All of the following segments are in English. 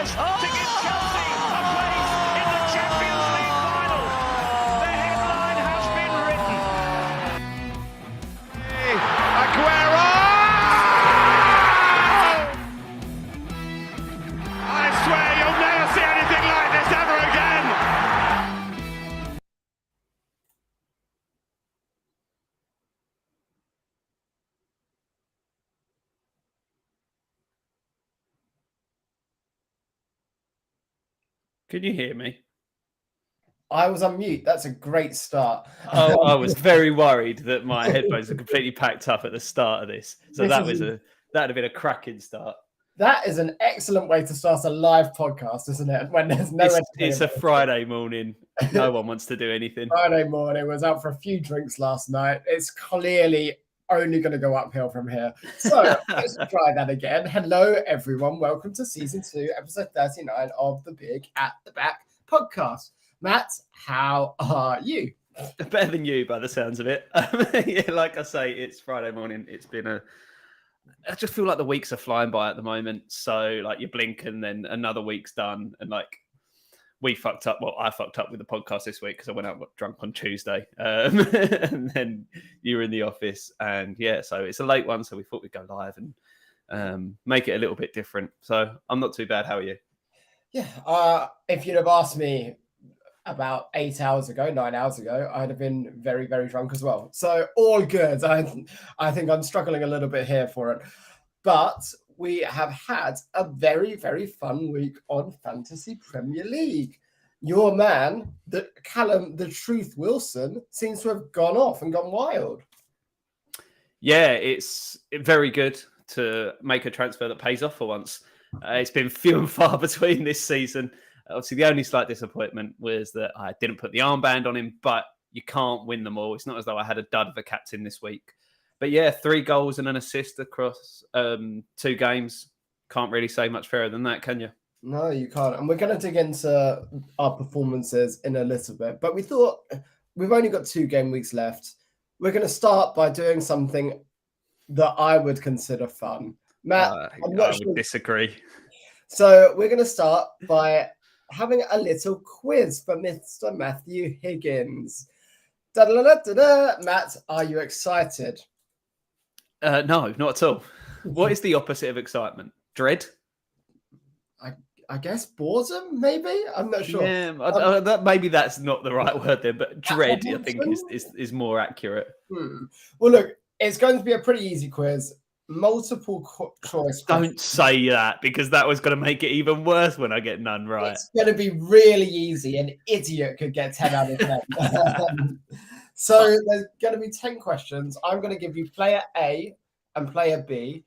has to give Chelsea a place in the Champions League final. The headline has been written. Aguero! I swear you'll never see anything like this ever again. Can you hear me? I was on mute. That's a great start. Oh, I was very worried that my headphones are completely packed up at the start of this. So that'd have been a cracking start. That is an excellent way to start a live podcast, isn't it? When there's no it's a Friday morning. No one wants to do anything. Friday morning. Was out for a few drinks last night. It's clearly only going to go uphill from here. So let's try that again. Hello, everyone. Welcome to season 2, episode 39 of the Big at the Back podcast. Matt, how are you? Better than you, by the sounds of it. Yeah, like I say, it's Friday morning. It's been I just feel like the weeks are flying by at the moment. So, like, you blink and then another week's done. And, like, we fucked up. Well, I fucked up with the podcast this week because I went out drunk on Tuesday. And then you were in the office. And, yeah, so it's a late one. So we thought we'd go live and make it a little bit different. So I'm not too bad. How are you? Yeah. If you'd have asked me about 9 hours ago, I'd have been very, very drunk as well. So all good. I think I'm struggling a little bit here for it. But we have had a very, very fun week on Fantasy Premier League. Your man, Callum, the Truth Wilson, seems to have gone off and gone wild. Yeah, it's very good to make a transfer that pays off for once. It's been few and far between this season. Obviously, the only slight disappointment was that I didn't put the armband on him, but you can't win them all. It's not as though I had a dud of a captain this week. But yeah, 3 goals and an assist across 2 games. Can't really say much fairer than that, can you? No, you can't. And we're going to dig into our performances in a little bit. But we thought we've only got 2 game weeks left. We're going to start by doing something that I would consider fun. Matt, I would disagree. So we're going to start by having a little quiz for Mr. Matthew Higgins. Matt, are you excited? No, not at all. What is the opposite of excitement? Dread? I guess boredom, maybe? I'm not sure. Yeah, maybe that's not the right word there, but dread, I think, is more accurate. Well, look, it's going to be a pretty easy quiz. Multiple choice. Don't say that, because that was going to make it even worse when I get none right. It's going to be really easy. An idiot could get 10 out of 10. So there's going to be 10 questions. I'm going to give you player A and player B.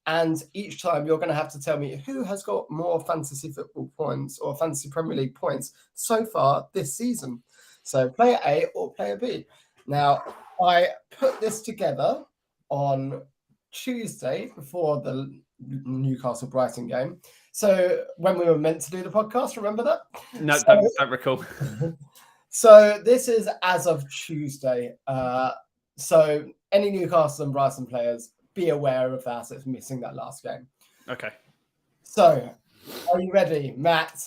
And each time you're going to have to tell me who has got more fantasy football points or fantasy Premier League points so far this season. So player A or player B. Now, I put this together on Tuesday before the Newcastle Brighton game. So when we were meant to do the podcast, remember that? No, don't recall. So this is as of Tuesday. So any Newcastle and Brighton players, be aware of that. It's missing that last game. Okay. So are you ready, Matt?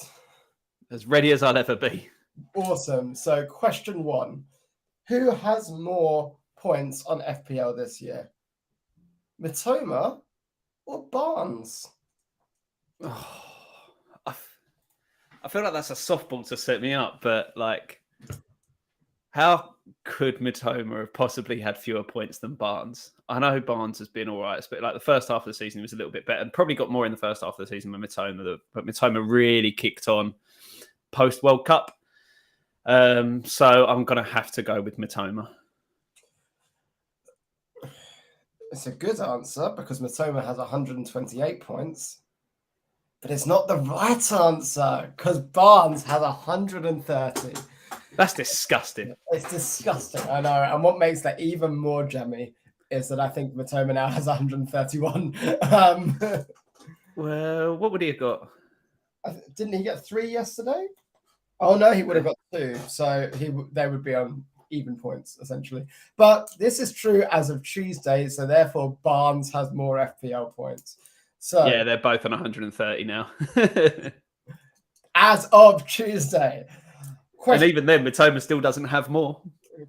As ready as I'll ever be. Awesome. So question 1. Who has more points on FPL this year? Mitoma or Barnes? Oh, I feel like that's a softball to set me up, but like, how could Mitoma have possibly had fewer points than Barnes? I know Barnes has been all right, but like the first half of the season, he was a little bit better and probably got more in the first half of the season than Mitoma, but Mitoma really kicked on post World Cup. So I'm going to have to go with Mitoma. It's a good answer because Mitoma has 128 points, but it's not the right answer because Barnes has 130. That's disgusting. It's disgusting, I know. And what makes that even more jammy is that I think Mitoma now has 131. Well, what would he have got? Didn't he get 3 yesterday? Oh, no, he would have got 2. So they would be on even points, essentially. But this is true as of Tuesday, so therefore Barnes has more FPL points. So yeah, they're both on 130 now. as of Tuesday. And even then, Mitoma still doesn't have more.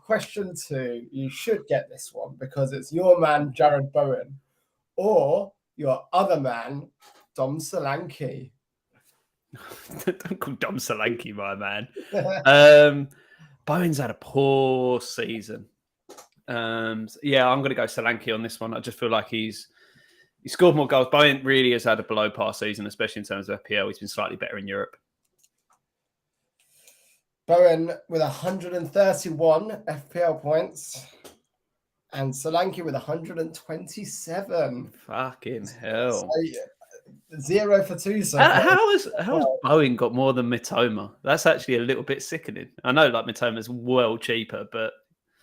Question 2. You should get this one because it's your man, Jared Bowen, or your other man, Dom Solanke. Don't call Dom Solanke my man. Bowen's had a poor season. Yeah, I'm going to go Solanke on this one. I just feel like he scored more goals. Bowen really has had a below par season, especially in terms of FPL. He's been slightly better in Europe. Bowen with 131 FPL points and Solanke with 127. Fucking hell. So, 0 for 2 so far. How has Bowen got more than Mitoma? That's actually a little bit sickening. I know like Mitoma's well cheaper, but...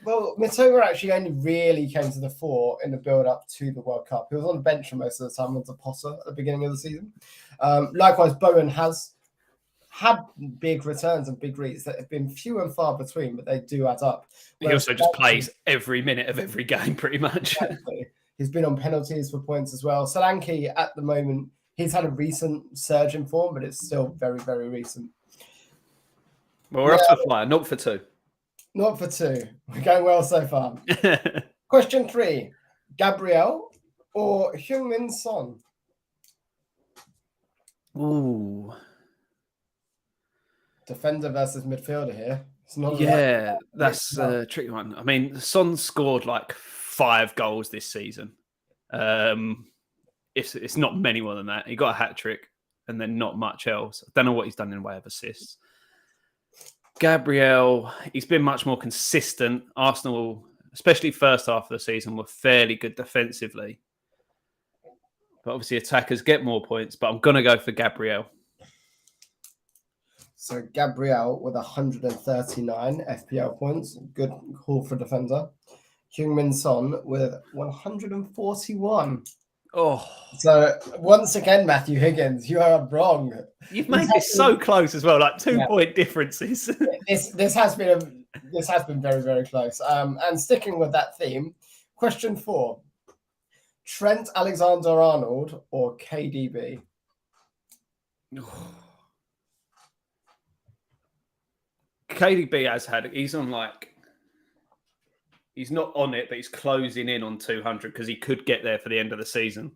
Well, Mitoma actually only really came to the fore in the build-up to the World Cup. He was on the bench for most of the time with the Potter at the beginning of the season. Likewise, Bowen has had big returns and big reads that have been few and far between, but they do add up. He also just plays every minute of every game, pretty much. Exactly. He's been on penalties for points as well. Solanke, at the moment, he's had a recent surge in form, but it's still very, very recent. Well, we're off to a flyer. 0 for 2. 0 for 2. We're going well so far. Question 3. Gabriel or Heung-min Son? Ooh. Defender versus midfielder here. It's not that's a tricky one. I mean, Son scored like 5 goals this season. It's not many more than that. He got a hat-trick and then not much else. I don't know what he's done in way of assists. Gabriel, he's been much more consistent. Arsenal, especially first half of the season, were fairly good defensively. But obviously attackers get more points, but I'm going to go for Gabriel. So Gabriel with 139 FPL points. Good call for defender. Heung-min Son with 141. Oh, so once again, Matthew Higgins, you are wrong. You've made this so close as well, like 2-point differences. This has been very, very close. And sticking with that theme, question 4: Trent Alexander-Arnold or KDB? KDB he's not on it, but he's closing in on 200 because he could get there for the end of the season.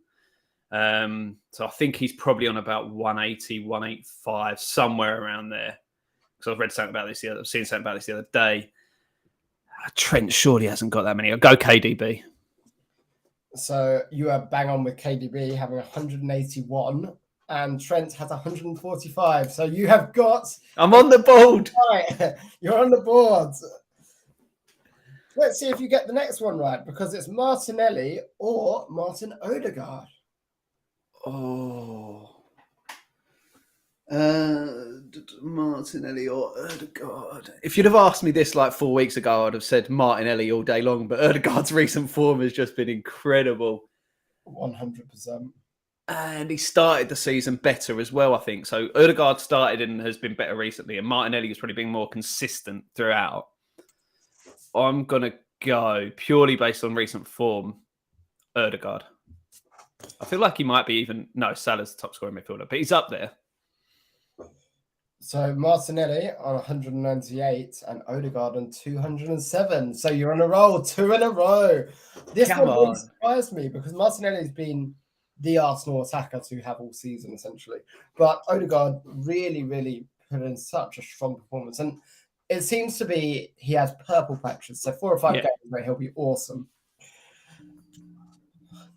So I think he's probably on about 180, 185, somewhere around there. Because I've read something about this I've seen something about this the other day. Trent surely hasn't got that many. I'll go KDB. So you are bang on with KDB having 181 and Trent has 145. So you have got... I'm on the board. Right. You're on the board. Let's see if you get the next one right, because it's Martinelli or Martin Odegaard. Oh. Martinelli or Odegaard. If you'd have asked me this like 4 weeks ago, I'd have said Martinelli all day long, but Odegaard's recent form has just been incredible. 100%. And he started the season better as well, I think. So Odegaard started and has been better recently, and Martinelli has probably been more consistent throughout. I'm going to go purely based on recent form, Odegaard. I feel like he might be Salah's the top scorer midfielder, but he's up there. So Martinelli on 198 and Odegaard on 207. So you're on a roll, 2 in a row. This one really surprised me because Martinelli's been the Arsenal attacker to have all season, essentially. But Odegaard really, really put in such a strong performance. And it seems to be he has purple patches. So 4 or 5 games where he'll be awesome.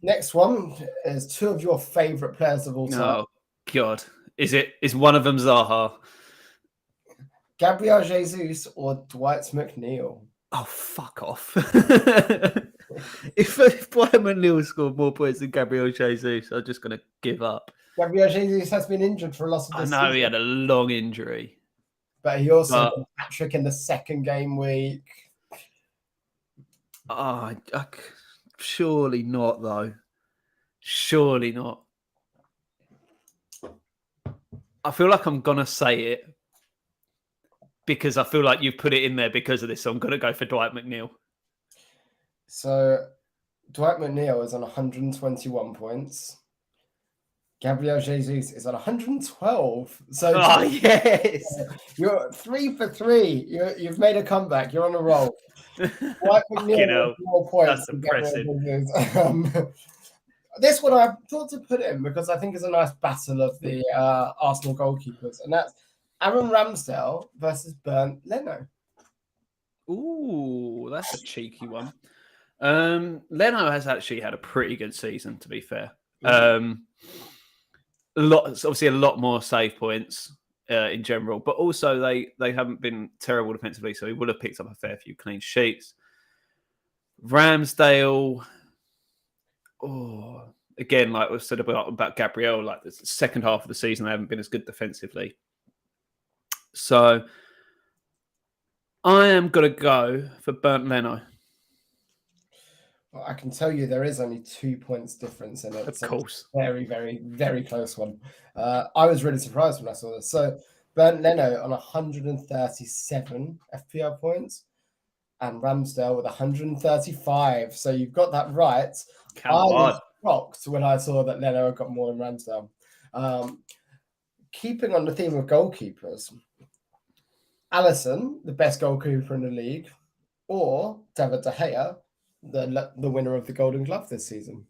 Next one is 2 of your favourite players of all time. Oh, God. Is one of them Zaha? Gabriel Jesus or Dwight McNeil? Oh, fuck off. If Dwight McNeil scored more points than Gabriel Jesus, I'm just going to give up. Gabriel Jesus has been injured for a lot of this I know season. he had a long injury. But he also had a hat-trick in the second game week. Surely not, though. Surely not. I feel like I'm going to say it because I feel like you've put it in there because of this. So I'm going to go for Dwight McNeil. So Dwight McNeil is on 121 points. Gabriel Jesus is on 112. So Oh, yes. you're 3 for 3. You've made a comeback. You're on a roll. Dwight Fucking McNeil hell. with more points That's than Gabriel impressive. Jesus. This one I thought to put in because I think it's a nice battle of the Arsenal goalkeepers, and that's Aaron Ramsdale versus Bernd Leno. Ooh, that's a cheeky one. Leno has actually had a pretty good season, to be fair. Obviously a lot more save points in general, but also they haven't been terrible defensively, so he would have picked up a fair few clean sheets. Ramsdale, again, like we've said about Gabriel, like the second half of the season, they haven't been as good defensively. So I am going to go for Bernd Leno. Well, I can tell you there is only 2 points difference in it. Of so course. Very, very, very close one. I was really surprised when I saw this. So Bernd Leno on 137 FPL points and Ramsdale with 135. So you've got that right. I was shocked when I saw that Leno got more than Ramsdale. Keeping on the theme of goalkeepers, Alisson, the best goalkeeper in the league, or David De Gea, the winner of the Golden Glove this season.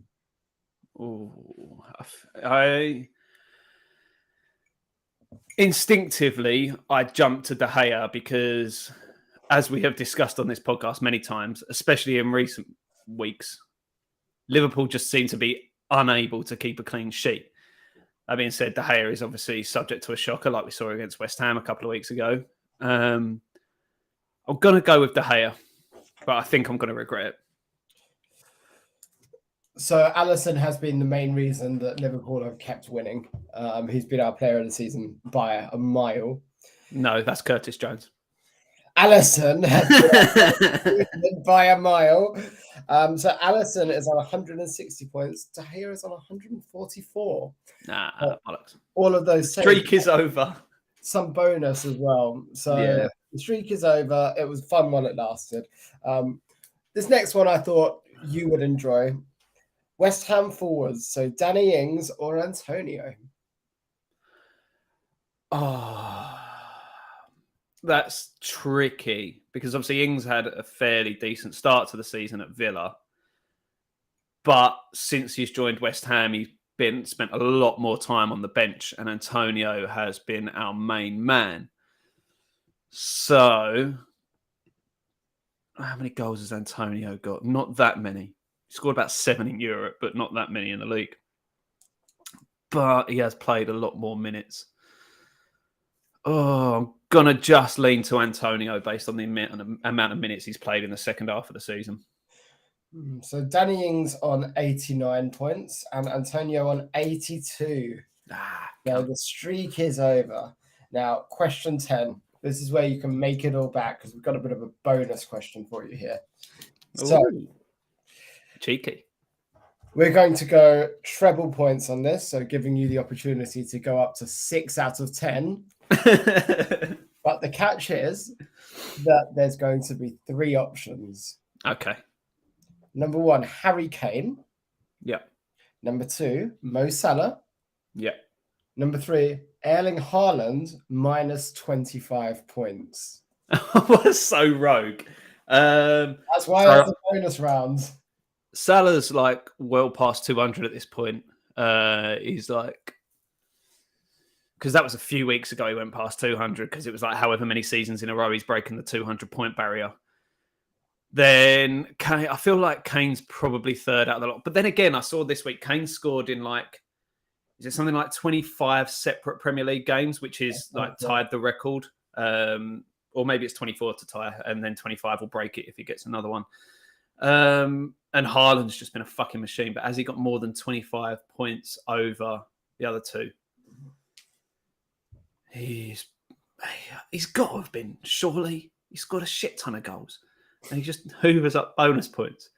I instinctively jumped to De Gea because, as we have discussed on this podcast many times, especially in recent weeks, Liverpool just seem to be unable to keep a clean sheet. That being said, De Gea is obviously subject to a shocker like we saw against West Ham a couple of weeks ago. I'm going to go with De Gea, but I think I'm going to regret it. So Alisson has been the main reason that Liverpool have kept winning. He's been our player of the season by a mile. No, that's Curtis Jones. Alisson has been by a mile. So Alisson is on 160 points. De Gea is on 144. All of those streak is over. Some bonus as well. So The streak is over. It was fun while it lasted. This next one I thought you would enjoy. West Ham forwards. So Danny Ings or Antonio? That's tricky because obviously Ings had a fairly decent start to the season at Villa. But since he's joined West Ham, he's spent a lot more time on the bench, and Antonio has been our main man. So, how many goals has Antonio got? Not that many. He scored about 7 in Europe, but not that many in the league. But he has played a lot more minutes. I'm going to just lean to Antonio based on the amount of minutes he's played in the second half of the season. So Danny Ings on 89 points and Antonio on 82. Now the streak is over. Now, question 10. This is where you can make it all back because we've got a bit of a bonus question for you here. So, cheeky. We're going to go treble points on this, so giving you the opportunity to go up to 6 out of 10. But the catch is that there's going to be 3 options. Okay. Number 1, Harry Kane. Yeah. Number 2, Mo Salah. Yeah. Number 3, Erling Haaland minus 25 points. That's so rogue. That's why it's a bonus round. Salah's like well past 200 at this point. He's like, because that was a few weeks ago he went past 200 because it was like however many seasons in a row he's breaking the 200 point barrier. Then Kane, I feel like Kane's probably third out of the lot. But then again, I saw this week Kane scored in is it something like 25 separate Premier League games, which is tied the record. Or maybe it's 24 to tie, and then 25 will break it if he gets another one. And Haaland's just been a fucking machine. But has he got more than 25 points over the other two? He's got to have been, surely. He scored a shit ton of goals. And he just hoovers up bonus points.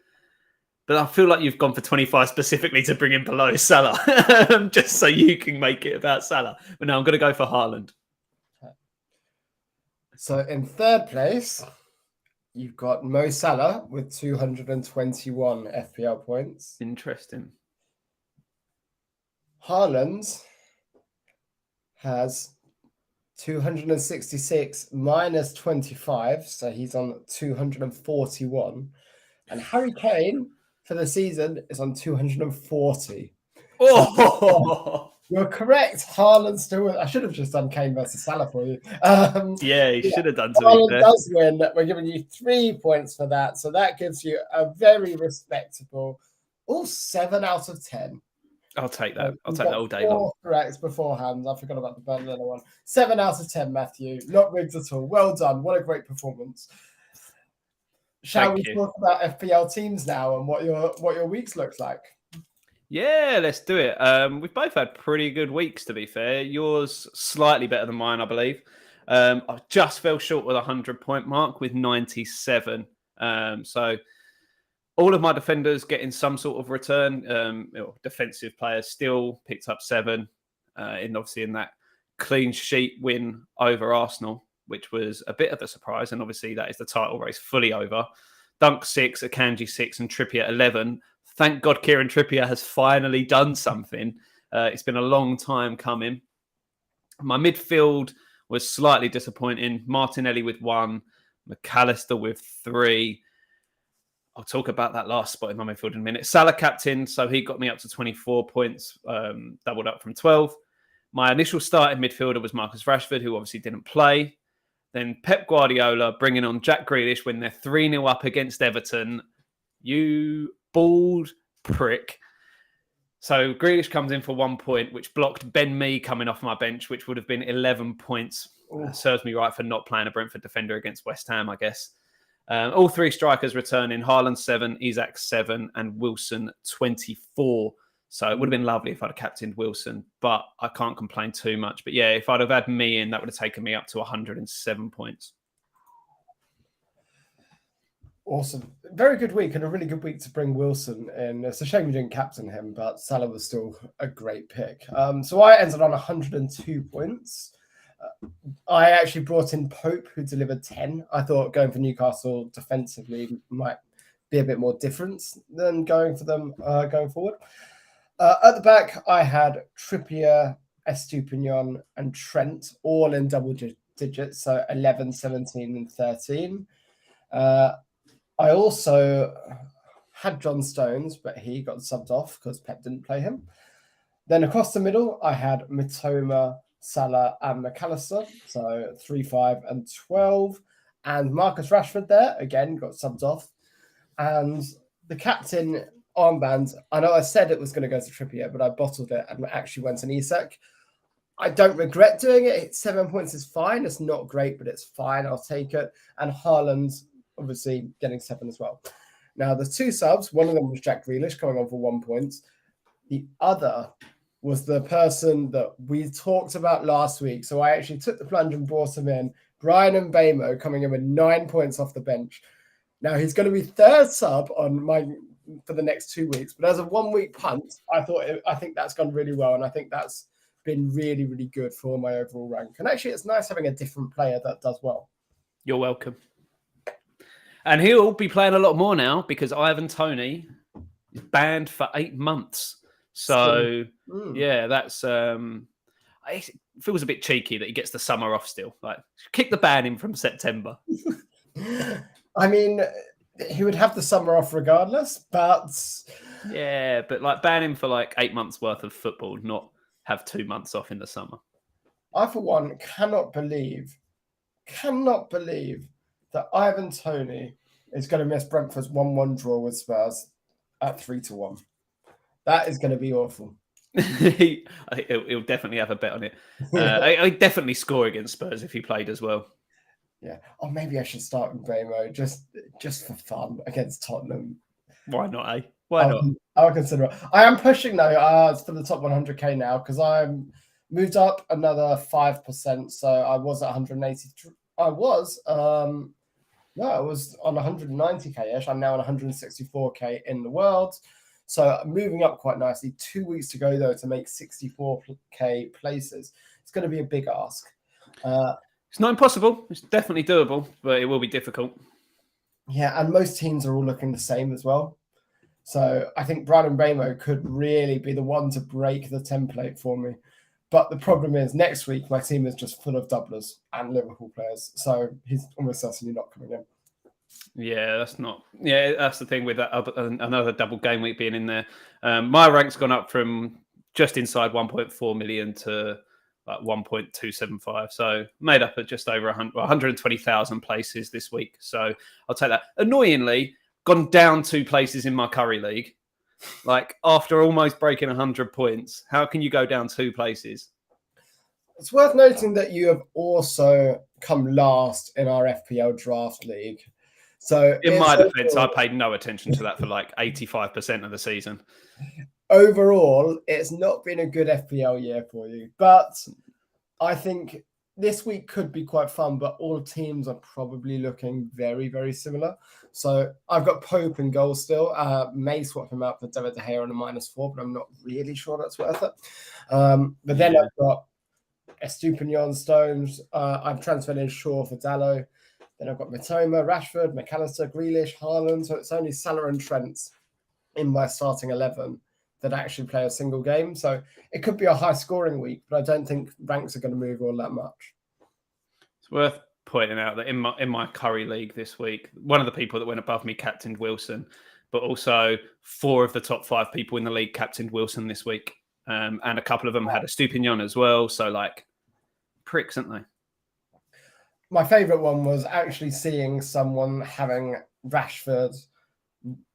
But I feel like you've gone for 25 specifically to bring him below Salah, just so you can make it about Salah. But no, I'm going to go for Haaland. So in third place, you've got Mo Salah with 221 FPL points. Interesting. Haaland has 266 minus 25, so he's on 241. And Harry Kane for the season is on 240. Oh, You're correct. Haaland still. I should have just done Kane versus Salah for you. yeah, he should have done to be Haaland fair. does win. We're giving you 3 points for that. So that gives you a very respectable, all 7 out of 10. I'll take that. I'll You've take that got all day 4 long. correct beforehand. I forgot about the Burnley one. 7 out of 10, Matthew. Not rigged at all. Well done. What a great performance. Shall Thank we you. talk about FPL teams now and what your weeks looks like? Yeah, let's do it. We've both had pretty good weeks, to be fair. Yours slightly better than mine, I believe. I just fell short with a 100-point mark with 97. So all of my defenders getting some sort of return. Defensive players still picked up 7, obviously in that clean sheet win over Arsenal, which was a bit of a surprise. And obviously that is the title race fully over. Dunk 6, Akanji 6, and Trippier 11. Thank God Kieran Trippier has finally done something. It's been a long time coming. My midfield was slightly disappointing. Martinelli with 1, McAllister with 3. I'll talk about that last spot in my midfield in a minute. Salah captain, so he got me up to 24 points, doubled up from 12. My initial starting midfielder was Marcus Rashford, who obviously didn't play. Then Pep Guardiola bringing on Jack Grealish when they're 3-0 up against Everton. You bald prick. So Grealish comes in for 1 point, which blocked Ben Mee coming off my bench, which would have been 11 points. Serves me right for not playing a Brentford defender against West Ham, I guess. All 3 strikers returning. Haaland 7, Isak 7, and Wilson 24. So it would have been lovely if I'd have captained Wilson, but I can't complain too much. But yeah, if I'd have had me in, that would have taken me up to 107 points. Awesome. Very good week and a really good week to bring Wilson in. It's a shame you didn't captain him, but Salah was still a great pick. So I ended on 102 points. I actually brought in Pope, who delivered 10. I thought going for Newcastle defensively might be a bit more difference than going for them going forward. At the back, I had Trippier, Estupinian, and Trent all in double digits, so 11, 17, and 13. I also had John Stones, but he got subbed off because Pep didn't play him. Then across the middle, I had Mitoma, Salah, and McAllister, so 3, 5, and 12. And Marcus Rashford there, again, got subbed off. And the captain armband, I know I said it was going to go to Trippier, but I bottled it and actually went to Isak. I don't regret doing it. 7 points is fine. It's not great, but it's fine. I'll take it. And Haaland, obviously, getting 7 as well. Now, the 2 subs, one of them was Jack Grealish coming on for 1 point. The other was the person that we talked about last week. So I actually took the plunge and brought him in. Brian Mbeumo coming in with 9 points off the bench. Now, he's going to be 3rd sub on for the next 2 weeks. But as a 1 week punt, I think that's gone really well. And I think that's been really, really good for my overall rank. And actually, it's nice having a different player that does well. You're welcome. And he'll be playing a lot more now because Ivan Toney is banned for 8 months. So, yeah, that's it feels a bit cheeky that he gets the summer off still. Like, kick the ban in from September. I mean, he would have the summer off regardless, but... Yeah, but like ban him for like 8 months worth of football, not have 2 months off in the summer. I, for one, cannot believe that Ivan Toney is going to miss Brentford's 1-1 draw with Spurs at 3-1. That is going to be awful. He'll definitely have a bet on it. I'd definitely score against Spurs if he played as well. Yeah. Or maybe I should start with Mbeumo just for fun against Tottenham. Why not, eh? Why not? I'll consider it. I am pushing though for the top 100k now because I'm moved up another 5%. So I was at 183. I was on 190k-ish. I'm now on 164k in the world. So I'm moving up quite nicely. 2 weeks to go though to make 64k places. It's going to be a big ask. It's not impossible. It's definitely doable, but it will be difficult. Yeah, and most teams are all looking the same as well. So I think Brandon Ramo could really be the one to break the template for me. But the problem is next week my team is just full of doublers and Liverpool players. So he's almost certainly not coming in. Yeah, that's not. Yeah, that's the thing with that another double game week being in there. My rank's gone up from just inside 1.4 million to like 1.275. So made up at just over 120,000 places this week. So I'll take that. Annoyingly, gone down 2 places in my Curry League. Like after almost breaking 100 points, how can you go down 2 places? It's worth noting that you have also come last in our FPL draft league. So in my defense, I paid no attention to that for like 85% of the season. Overall, it's not been a good FPL year for you, but I think this week could be quite fun, but all teams are probably looking very, very similar. So I've got Pope in goal still. May swap him out for David De Gea on a -4, but I'm not really sure that's worth it. But then I've got Estupinian, Stones. I've transferred in Shaw for Dalot. Then I've got Matoma, Rashford, McAllister, Grealish, Haaland. So it's only Salah and Trent in my starting 11 that actually play a single game. So it could be a high scoring week, but I don't think ranks are going to move all that much. It's worth pointing out that in my Curry League this week, one of the people that went above me captained Wilson, but also 4 of the top 5 people in the league captained Wilson this week. And a couple of them had a Stupignon as well. So like pricks, aren't they? My favourite one was actually seeing someone having Rashford,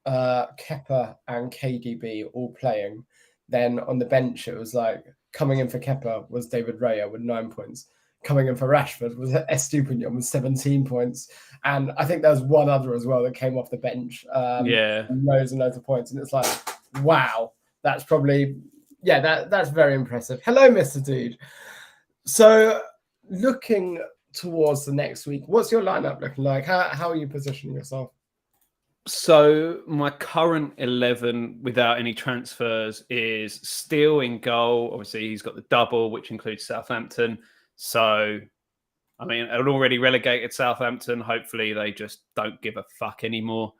Kepa and KDB all playing. Then on the bench, it was like coming in for Kepa was David Raya with 9 points. Coming in for Rashford was Estupinian with 17 points. And I think there was one other as well that came off the bench. Loads and loads of points. And it's like, wow, that's probably, that's very impressive. Hello, Mr. Dude. So looking towards the next week, what's your lineup looking like? How are you positioning yourself? So my current 11 without any transfers is still in goal. Obviously, he's got the double, which includes Southampton. So, I mean, an already relegated Southampton. Hopefully, they just don't give a fuck anymore,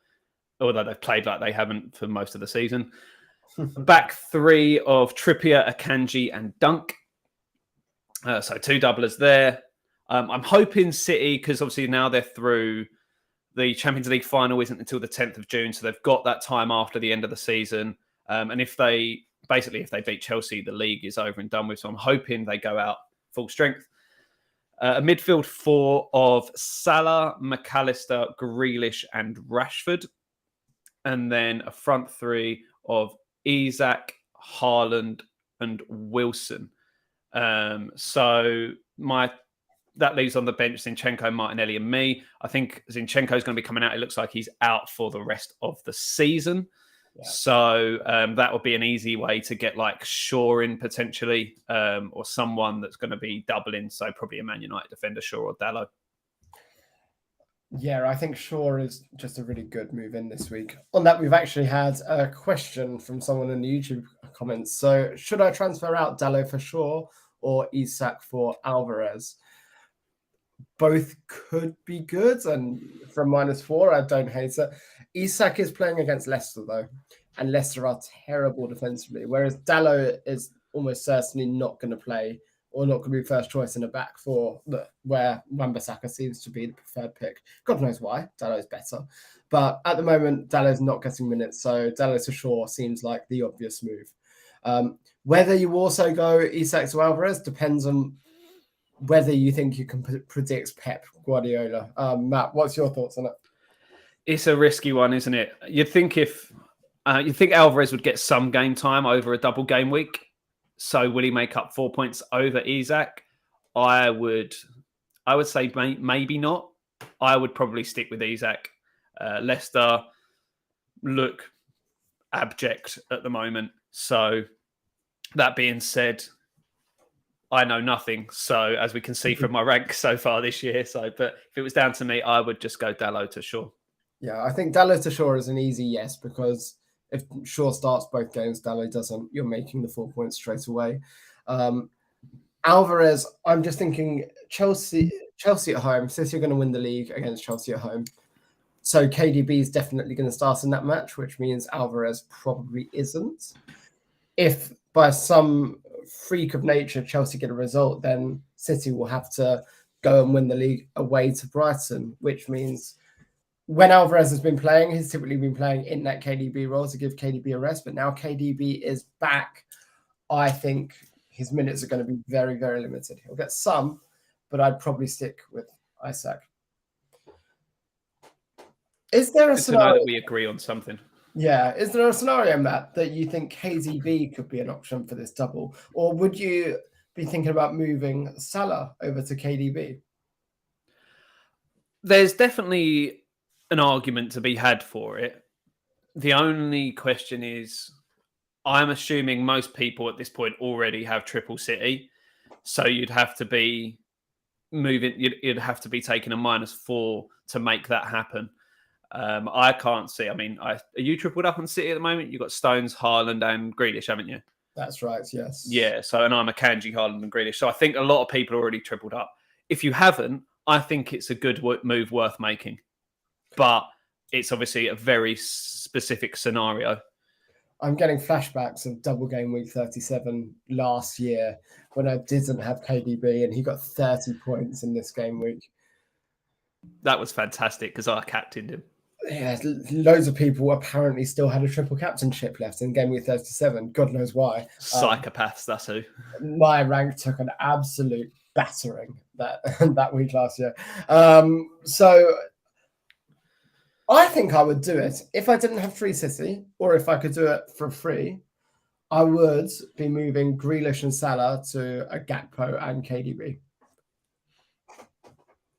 although they've played like they haven't for most of the season. Back 3 of Trippier, Akanji, and Dunk. So 2 doublers there. I'm hoping City, because obviously now they're through. The Champions League final isn't until the 10th of June, so they've got that time after the end of the season. And if they beat Chelsea, the league is over and done with. So I'm hoping they go out full strength. A midfield 4 of Salah, McAllister, Grealish, and Rashford. And then a front 3 of Isak, Haaland, and Wilson. That leaves on the bench Zinchenko, Martinelli, and me. I think Zinchenko is going to be coming out. It looks like he's out for the rest of the season. Yeah. So that would be an easy way to get like Shaw in potentially, or someone that's going to be doubling. So probably a Man United defender, Shaw or Dalot. Yeah, I think Shaw is just a really good move in this week. On that, we've actually had a question from someone in the YouTube comments. So should I transfer out Dalot for Shaw or Isak for Alvarez? Both could be good, and from -4, I don't hate it. Isak is playing against Leicester, though, and Leicester are terrible defensively, whereas Dalot is almost certainly not going to play or not going to be first choice in a back 4, where Wan-Bissaka seems to be the preferred pick. God knows why. Dalot is better. But at the moment, Dalot is not getting minutes, so Dalot to Shaw seems like the obvious move. Whether you also go Isak to Alvarez depends on whether you think you can predict Pep Guardiola. Matt, what's your thoughts on it? It's a risky one, isn't it? You'd think Alvarez would get some game time over a double game week. So will he make up 4 points over Isak? I would say maybe not. I would probably stick with Isak. Leicester look abject at the moment. So that being said, I know nothing. So as we can see from my rank so far this year. But if it was down to me, I would just go Dalot to Shaw. Yeah, I think Dalot to Shaw is an easy yes, because if Shaw starts both games, Dalot doesn't, you're making the 4 points straight away. Alvarez, I'm just thinking Chelsea at home. City are going to win the league against Chelsea at home. So KDB is definitely going to start in that match, which means Alvarez probably isn't. If by some freak of nature Chelsea get a result, then City will have to go and win the league away to Brighton, which means when Alvarez has been playing, he's typically been playing in that KDB role to give KDB a rest. But now KDB is back, I think his minutes are going to be very, very limited. He'll get some, but I'd probably stick with Isaac. Is there a scenario that we agree on something? Yeah. Is there a scenario, Matt, that you think KDB could be an option for this double? Or would you be thinking about moving Salah over to KDB? There's definitely an argument to be had for it. The only question is, I'm assuming most people at this point already have triple City. So you'd have to be moving, you'd have to be taking a -4 to make that happen. I can't see. I mean, are you tripled up on City at the moment? You've got Stones, Haaland, and Grealish, haven't you? That's right, yes. Yeah, so, and I'm a Kanji, Haaland, and Grealish. So I think a lot of people are already tripled up. If you haven't, I think it's a good move worth making. But it's obviously a very specific scenario. I'm getting flashbacks of double game week 37 last year when I didn't have KDB and he got 30 points in this game week. That was fantastic because I captained him. Yeah, loads of people apparently still had a triple captainship left in game week 37. God knows why. Psychopaths, that's who. My rank took an absolute battering that week last year. So I think I would do it. If I didn't have free City, or if I could do it for free, I would be moving Grealish and Salah to a Gakpo and KDB.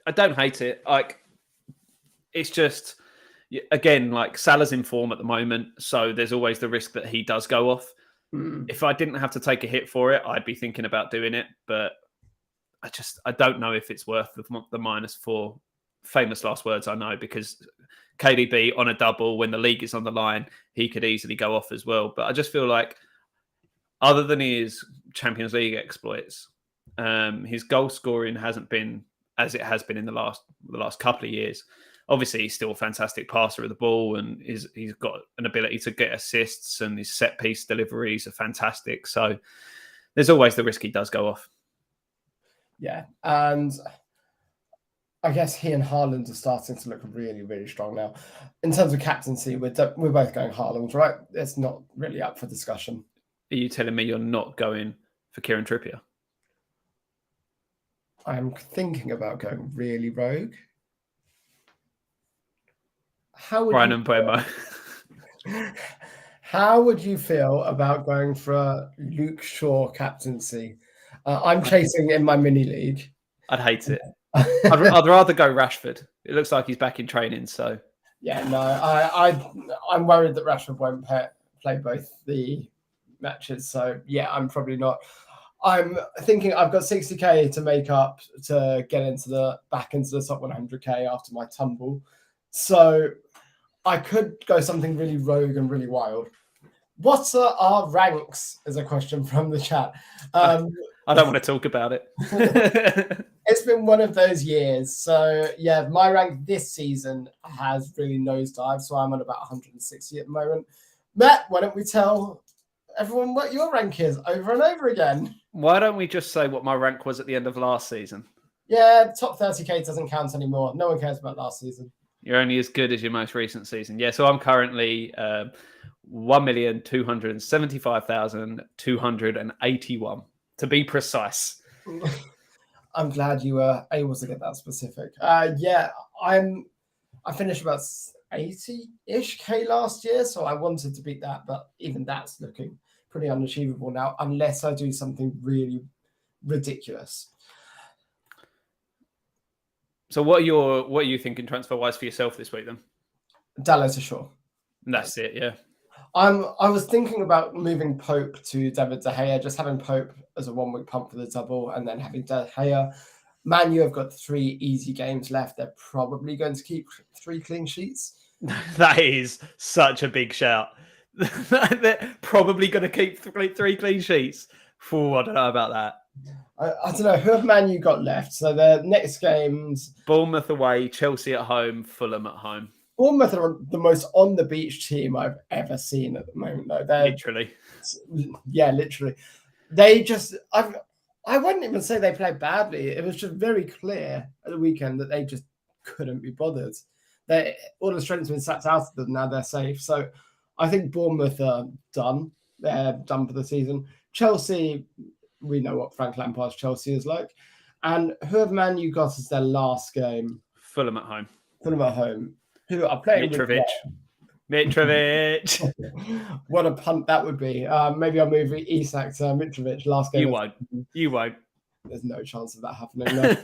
I don't hate it. Like, it's just, again, like Salah's in form at the moment, so there's always the risk that he does go off. If I didn't have to take a hit for it, I'd be thinking about doing it, but I don't know if it's worth the -4. Famous last words, I know, because KDB on a double when the league is on the line, he could easily go off as well. But I just feel like, other than his Champions League exploits, his goal scoring hasn't been as it has been in the last couple of years. Obviously, he's still a fantastic passer of the ball, and he's got an ability to get assists, and his set piece deliveries are fantastic. So there's always the risk he does go off. Yeah, and I guess he and Haaland are starting to look really, really strong now. In terms of captaincy, we're both going Haaland, right? It's not really up for discussion. Are you telling me you're not going for Kieran Trippier? I'm thinking about going really rogue. Brian Mbeumo. How would you feel about going for a Luke Shaw captaincy? I'm chasing in my mini league. I'd hate it. I'd rather go Rashford. It looks like he's back in training, so yeah, no, I'm worried that Rashford won't play both the matches. So yeah, I'm probably not. I'm thinking I've got 60k to make up to get back into the top 100k after my tumble. So I could go something really rogue and really wild. What are our ranks? Is a question from the chat. I don't want to talk about it. It's been one of those years. So yeah, my rank this season has really nosedived. So I'm on about 160 at the moment. Matt, why don't we tell everyone what your rank is over and over again? Why don't we just say what my rank was at the end of last season? Yeah, top 30k doesn't count anymore. No one cares about last season. You're only as good as your most recent season. Yeah, so I'm currently 1,275,281 to be precise. I'm glad you were able to get that specific. Yeah, I finished about 80-ish K last year, so I wanted to beat that, but even that's looking pretty unachievable now, unless I do something really ridiculous. So what are you thinking transfer-wise for yourself this week then? Dallo to Shaw. That's it, yeah. I was thinking about moving Pope to David De Gea, just having Pope as a 1 week pump for the double, and then having De Gea. Man U have got 3 easy games left. They're probably going to keep 3 clean sheets. That is such a big shout. They're probably going to keep 3 clean sheets. Oh, I don't know about that. I don't know. Who have Man U got left? So their next games... Bournemouth away, Chelsea at home, Fulham at home. Bournemouth are the most on the beach team I've ever seen at the moment, though. Literally. Yeah, literally. They just, I wouldn't even say they played badly. It was just very clear at the weekend that they just couldn't be bothered. All the strength's been sacked out of them. Now they're safe. So I think Bournemouth are done. They're done for the season. Chelsea, we know what Frank Lampard's Chelsea is like. And who have Man U got as their last game? Fulham at home. Fulham at home. Who are playing Mitrovic. What a punt that would be. Maybe I'll move Isak to Mitrovic last game. You won't. There's no chance of that happening. No.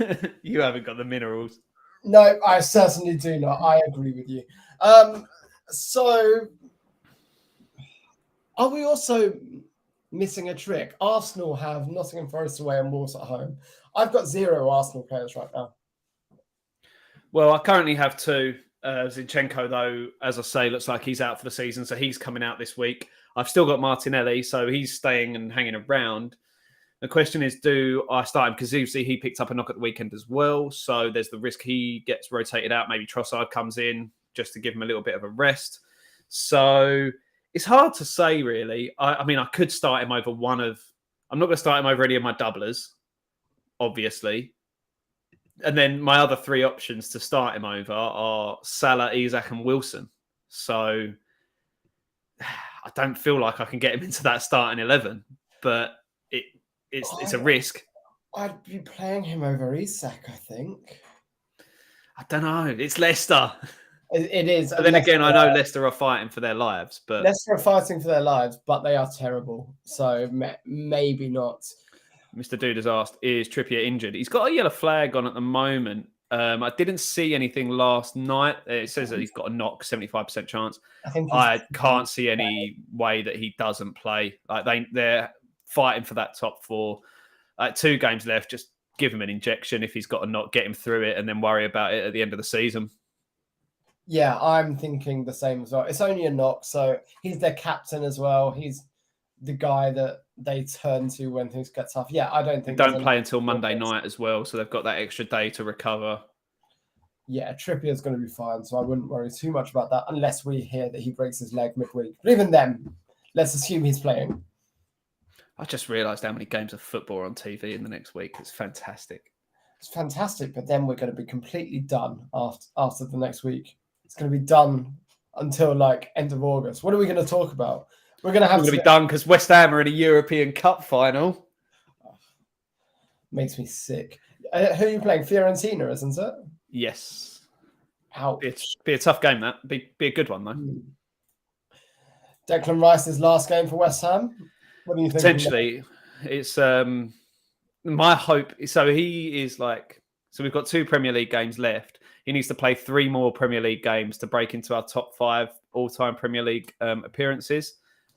You haven't got the minerals. No, I certainly do not. I agree with you. So are we also missing a trick? Arsenal have Nottingham Forest away and Wolves at home. I've got 0 Arsenal players right now. Well, I currently have 2. Zinchenko, though, as I say, looks like he's out for the season, so he's coming out this week. I've still got Martinelli, so he's staying and hanging around. The question is, do I start him? Because obviously he picked up a knock at the weekend as well, so there's the risk he gets rotated out. Maybe Trossard comes in just to give him a little bit of a rest. So it's hard to say, really. I mean, I could start him over one of... I'm not going to start him over any of my doublers, obviously. And then my other 3 options to start him over are Salah, Isak and Wilson. So I don't feel like I can get him into that starting 11, but it's a risk. I'd be playing him over Isak, I think. I don't know. It's Leicester. It is. But then again, I know Leicester are fighting for their lives. But Leicester are fighting for their lives, but they are terrible. So maybe not. Mr. Dude has asked, is Trippier injured? He's got a yellow flag on at the moment. I didn't see anything last night. It says that he's got a knock, 75% chance. I can't see any way that he doesn't play. Like they're fighting for that top 4. 2 games left. Just give him an injection if he's got a knock, get him through it, and then worry about it at the end of the season. Yeah, I'm thinking the same as well. It's only a knock, so he's their captain as well. He's the guy that they turn to when things get tough. Yeah, I don't think... Don't play until Monday night as well, so they've got that extra day to recover. Yeah, Trippier's going to be fine, so I wouldn't worry too much about that unless we hear that he breaks his leg midweek. But even then, let's assume he's playing. I just realised how many games of football are on TV in the next week. It's fantastic. It's fantastic, but then we're going to be completely done after the next week. It's going to be done until like end of August. What are we going to talk about? We're going to be done because West Ham are in a European Cup final. Makes me sick. Who are you playing? Fiorentina, isn't it? Yes. Ouch. Be a tough game, that. Be a good one, though. Declan Rice's last game for West Ham. What do you think? Potentially. It's my hope. So he is like... So we've got 2 Premier League games left. He needs to play 3 more Premier League games to break into our top 5 all-time Premier League appearances.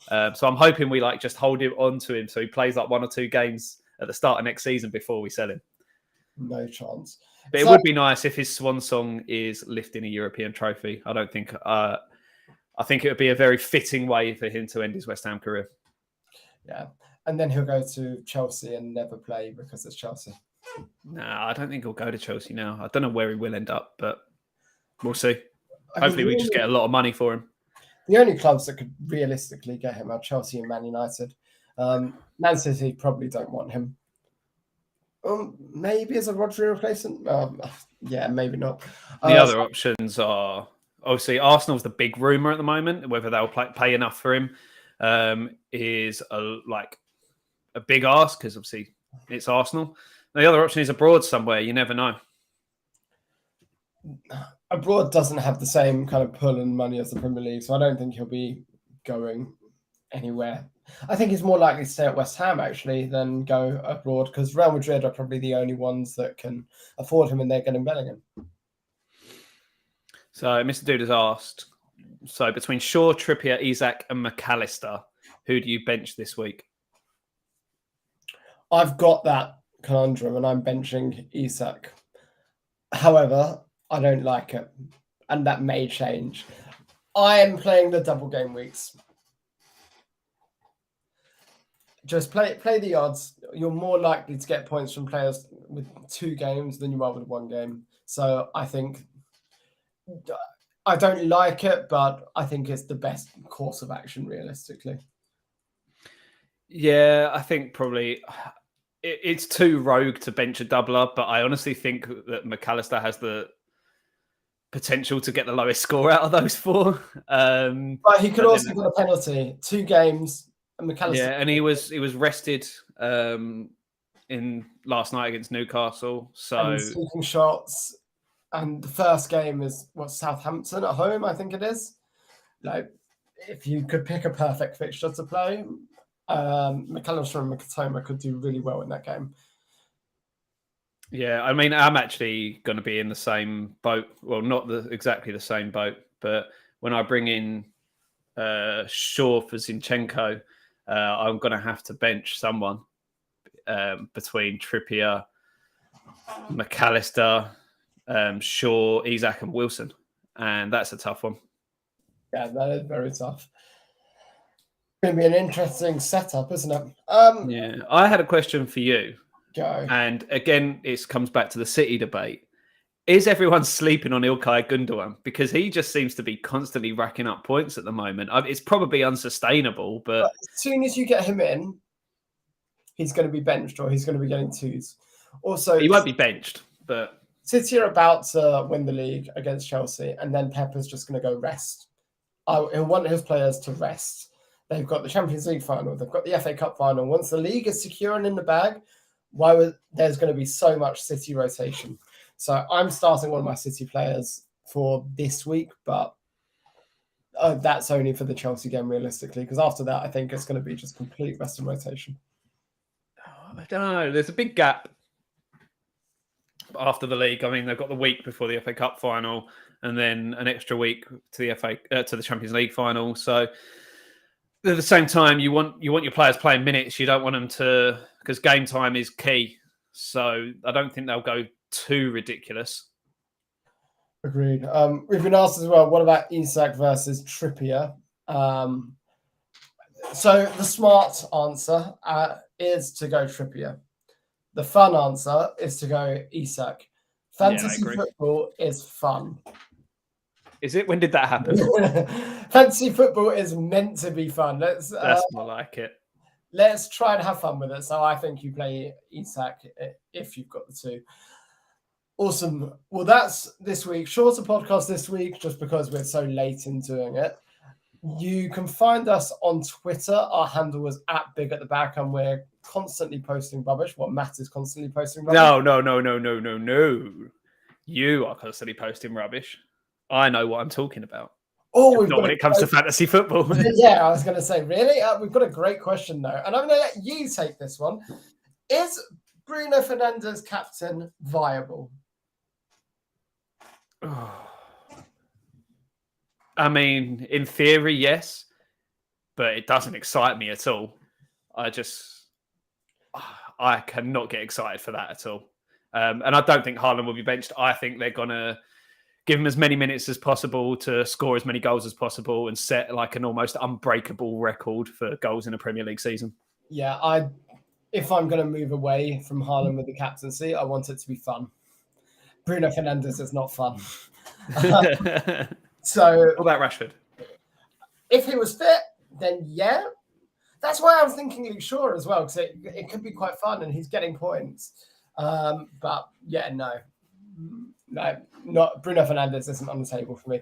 So I'm hoping we just hold him on to him so he plays 1 or 2 games at the start of next season before we sell him. No chance. But it would be nice if his swan song is lifting a European trophy. I think it would be a very fitting way for him to end his West Ham career. Yeah. And then he'll go to Chelsea and never play because it's Chelsea. No, I don't think he'll go to Chelsea now. I don't know where he will end up, but we'll see. Hopefully we just get a lot of money for him. The only clubs that could realistically get him are Chelsea and Man United. Man City probably don't want him. Maybe as a Rodri replacement? Yeah, maybe not. The other options are... Obviously, Arsenal's the big rumour at the moment. Whether they'll pay enough for him is a big ask because obviously it's Arsenal. The other option is abroad somewhere. You never know. Abroad doesn't have the same kind of pull and money as the Premier League, so I don't think he'll be going anywhere. I think he's more likely to stay at West Ham, actually, than go abroad, because Real Madrid are probably the only ones that can afford him, and they're getting Bellingham. So Mr. Dude has asked, so between Shaw, Trippier, Isak and McAllister, who do you bench this week? I've got that conundrum, and I'm benching Isak. However, I don't like it, and that may change. I am playing the double game weeks. Just play the odds. You're more likely to get points from players with 2 games than you are with 1 game. So I think I don't like it, but I think it's the best course of action realistically. Yeah, I think probably it's too rogue to bench a doubler, but I honestly think that McAllister has the potential to get the lowest score out of those four. But he could also get a penalty, 2 games, and McAllister. Yeah, and he was rested in last night against Newcastle. So taking shots, and the first game is Southampton at home, I think it is. Like, if you could pick a perfect fixture to play, McAllister and Mitoma could do really well in that game. Yeah, I mean, I'm actually going to be in the same boat. Well, not exactly the same boat, but when I bring in Shaw for Zinchenko, I'm going to have to bench someone between Trippier, McAllister, Shaw, Isak, and Wilson, and that's a tough one. Yeah, that is very tough. It's going to be an interesting setup, isn't it? Yeah, I had a question for you. Go. And again, it comes back to the City debate. Is everyone sleeping on Ilkay Gundogan? Because he just seems to be constantly racking up points at the moment. It's probably unsustainable, but as soon as you get him in, he's going to be benched or he's going to be getting 2s. Also, he won't be benched, but City are about to win the league against Chelsea, and then Pepper's just going to go rest. He'll want his players to rest. They've got the Champions League final. They've got the FA Cup final. Once the league is secure and in the bag, there's going to be so much City rotation. So I'm starting one of my City players for this week, but that's only for the Chelsea game realistically, because after that, I think it's going to be just complete rest and rotation. I don't know. There's a big gap after the league. I mean, they've got the week before the FA Cup final, and then an extra week to the Champions League final. So at the same time, you want your players playing minutes. You don't want them to, because game time is key. So I don't think they'll go too ridiculous. Agreed. We've been asked as well, what about Isak versus Trippier? So the smart answer is to go Trippier. The fun answer is to go Isak. Fantasy football is fun. Is it? When did that happen? Fantasy football is meant to be fun. That's more like it. Let's try and have fun with it. So I think you play Isak if you've got the 2. Awesome. Well, that's this week. Shorter podcast this week, just because we're so late in doing it. You can find us on Twitter. Our handle is @BigAtTheBack, and we're constantly posting rubbish. Well, Matt is constantly posting rubbish. No. You are constantly posting rubbish. I know what I'm talking about. Oh, not when it comes to fantasy football. Yeah, I was going to say, really? We've got a great question, though. And I'm going to let you take this one. Is Bruno Fernandes captain viable? I mean, in theory, yes, but it doesn't excite me at all. I cannot get excited for that at all. And I don't think Haaland will be benched. I think they're going to give him as many minutes as possible to score as many goals as possible and set like an almost unbreakable record for goals in a Premier League season. Yeah, if I'm going to move away from Haaland with the captaincy, I want it to be fun. Bruno Fernandes is not fun. So, what about Rashford? If he was fit, then yeah. That's why I was thinking Luke Shaw as well, because it could be quite fun and he's getting points. But yeah, no, not Bruno Fernandes isn't on the table for me.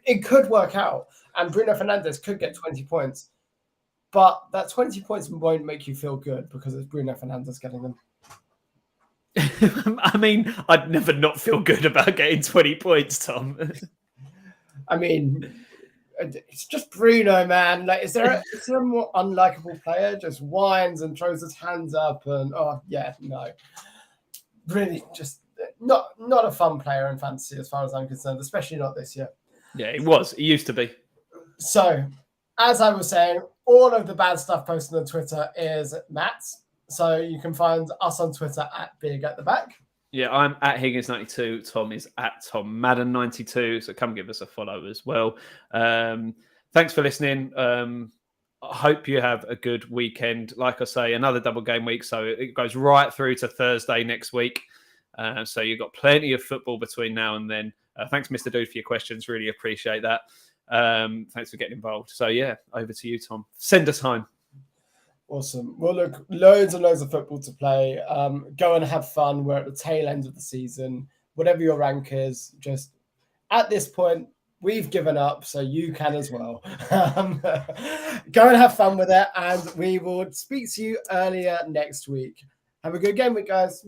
It could work out, and Bruno Fernandes could get 20 points, but that 20 points won't make you feel good because it's Bruno Fernandes getting them. I mean, I'd never not feel good about getting 20 points, Tom. I mean, it's just Bruno, man. Like, is there a more unlikable player? Just whines and throws his hands up and no. Really, just not a fun player in fantasy as far as I'm concerned, especially not this year. Yeah, he was. He used to be. So, as I was saying, all of the bad stuff posted on Twitter is Matt's. So you can find us on Twitter @BigAtTheBack. Yeah, I'm @Higgins92. Tom is @TomMadden92. So come give us a follow as well. Thanks for listening. I hope you have a good weekend. Like I say, another double game week. So it goes right through to Thursday next week. So you've got plenty of football between now and then. Thanks, Mr. Dude, for your questions. Really appreciate that. Thanks for getting involved. So yeah, over to you, Tom. Send us home. Awesome. Well, look, loads and loads of football to play. Go and have fun. We're at the tail end of the season. Whatever your rank is, just at this point, we've given up, so you can as well. Go and have fun with it, and we will speak to you earlier next week. Have a good game week, guys.